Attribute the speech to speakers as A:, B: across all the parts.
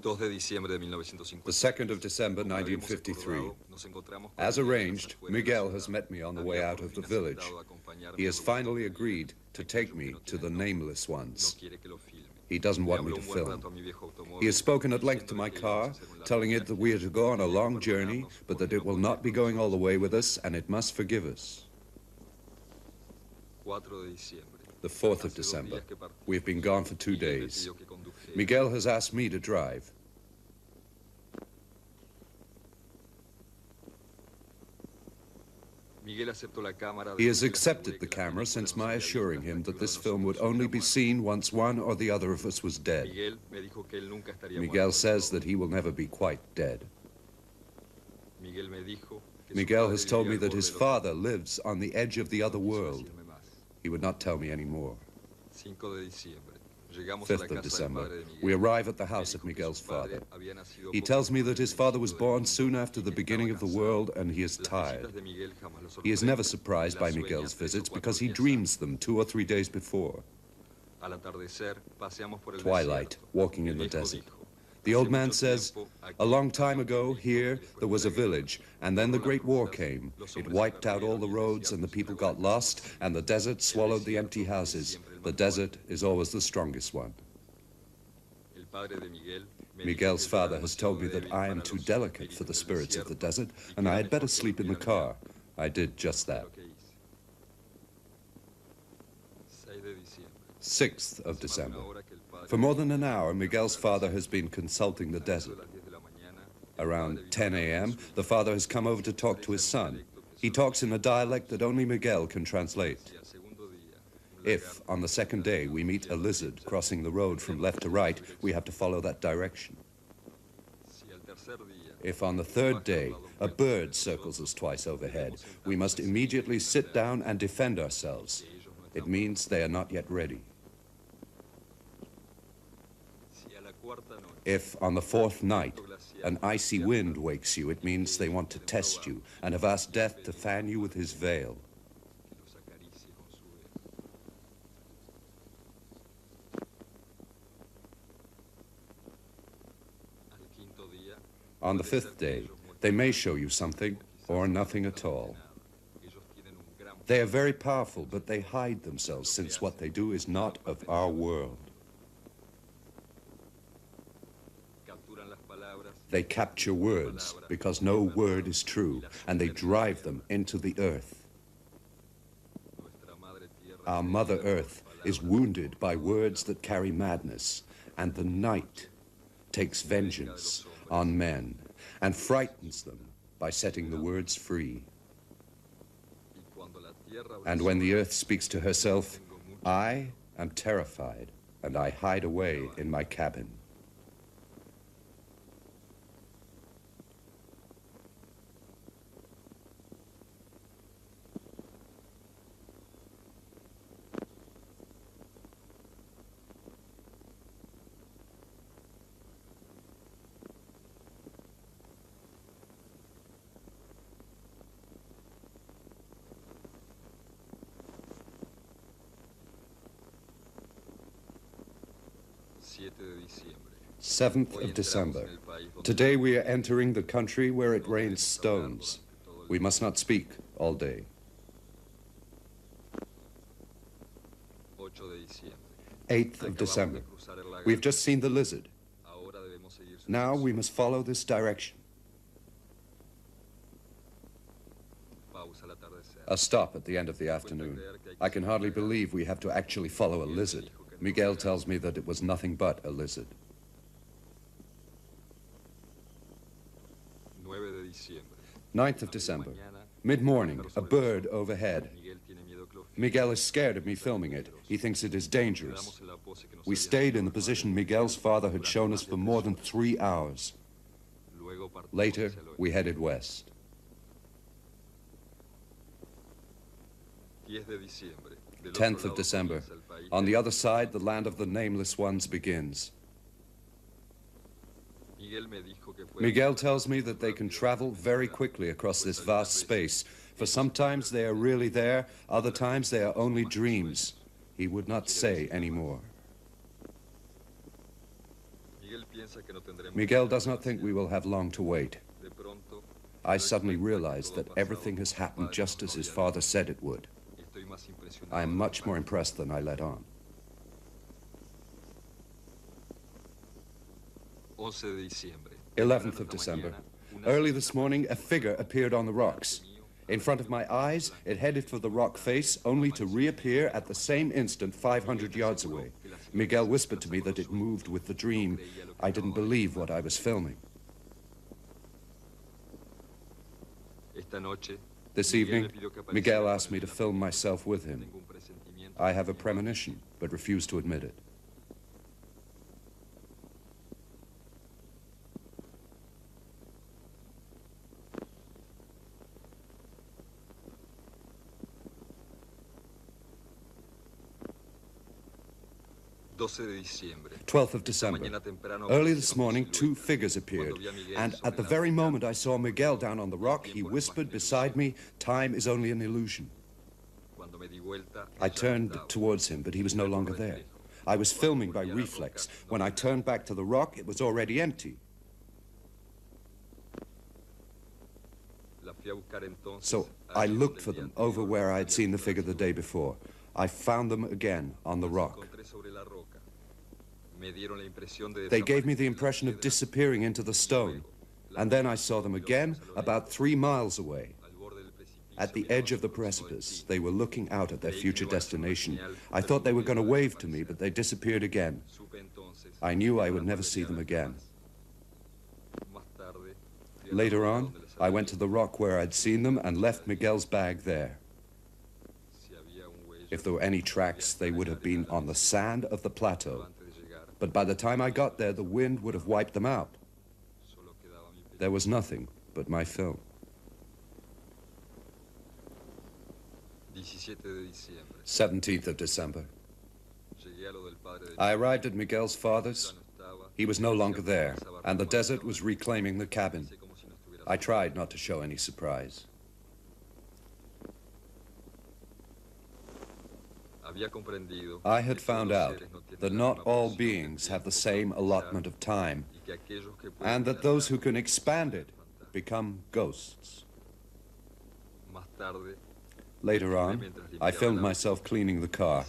A: The 2nd of December, 1953. As arranged, Miguel has met me on the way out of the village. He has finally agreed to take me to the Nameless Ones. He doesn't want me to film. He has spoken at length to my car, telling it that we are to go on a long journey, but that it will not be going all the way with us, and it must forgive us. The 4th of December. We have been gone for 2 days. Miguel has asked me to drive. He has accepted the camera since my assuring him that this film would only be seen once one or the other of us was dead. Miguel says that he will never be quite dead. Miguel has told me that his father lives on the edge of the other world. He would not tell me any more. 5th of December. We arrive at the house of Miguel's father. He tells me that his father was born soon after the beginning of the world and he is tired. He is never surprised by Miguel's visits because he dreams them 2 or 3 days before. Twilight, walking in the desert. The old man says, "A long time ago, here, there was a village, and then the Great War came. It wiped out all the roads, and the people got lost, and the desert swallowed the empty houses. The desert is always the strongest one." Miguel's father has told me that I am too delicate for the spirits of the desert, and I had better sleep in the car. I did just that. 6th of December. For more than an hour, Miguel's father has been consulting the desert. Around 10 a.m., the father has come over to talk to his son. He talks in a dialect that only Miguel can translate. If, on the 2nd day, we meet a lizard crossing the road from left to right, we have to follow that direction. If on the 3rd day, a bird circles us twice overhead, we must immediately sit down and defend ourselves. It means they are not yet ready. If, on the 4th night, an icy wind wakes you, it means they want to test you and have asked Death to fan you with his veil. On the 5th day, they may show you something or nothing at all. They are very powerful, but they hide themselves since what they do is not of our world. They capture words because no word is true, and they drive them into the earth. Our Mother Earth is wounded by words that carry madness, and the night takes vengeance on men and frightens them by setting the words free. And when the earth speaks to herself, I am terrified, and I hide away in my cabin. Seventh of December. Today we are entering the country where it rains stones. We must not speak all day. 8th of December. We've just seen the lizard. Now we must follow this direction. A stop at the end of the afternoon. I can hardly believe we have to actually follow a lizard. Miguel tells me that it was nothing but a lizard. 9th of December. Mid-morning, a bird overhead. Miguel is scared of me filming it. He thinks it is dangerous. We stayed in the position Miguel's father had shown us for more than 3 hours. Later, we headed west. 10th of December. On the other side, the land of the Nameless Ones begins. Miguel tells me that they can travel very quickly across this vast space, for sometimes they are really there, other times they are only dreams. He would not say any more. Miguel does not think we will have long to wait. I suddenly realize that everything has happened just as his father said it would. I am much more impressed than I let on. 11th of December. Early this morning, a figure appeared on the rocks. In front of my eyes, it headed for the rock face, only to reappear at the same instant 500 yards away. Miguel whispered to me that it moved with the dream. I didn't believe what I was filming. This evening, Miguel asked me to film myself with him. I have a premonition, but refuse to admit it.
B: December.
A: 12th of December. Early this morning, two figures appeared, and at the very moment I saw Miguel down on the rock, he whispered beside me, "Time is only an illusion." I turned towards him, but he was no longer there. I was filming by reflex. When I turned back to the rock, it was already empty. So I looked for them over where I had seen the figure the day before. I found them again on the rock. They gave me the impression of disappearing into the stone, and then I saw them again about 3 miles away. At the edge of the precipice, they were looking out at their future destination. I thought they were going to wave to me, but they disappeared again. I knew I would never see them again. Later on, I went to the rock where I'd seen them and left Miguel's bag there. If there were any tracks, they would have been on the sand of the plateau. But by the time I got there, the wind would have wiped them out. There was nothing but my film. 17th of December. I arrived at Miguel's father's. He was no longer there, and the desert was reclaiming the cabin. I tried not to show any surprise. I had found out that not all beings have the same allotment of time, and that those who can expand it become ghosts. Later on, I filmed myself cleaning the car,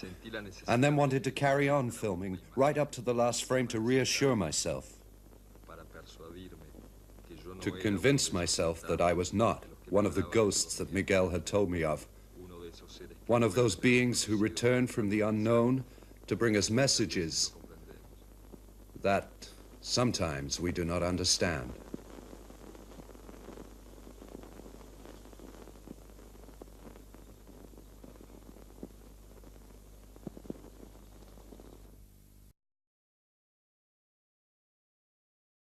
A: and then wanted to carry on filming right up to the last frame to reassure myself, to convince myself that I was not one of the ghosts that Miguel had told me of, one of those beings who return from the unknown to bring us messages that sometimes we do not understand.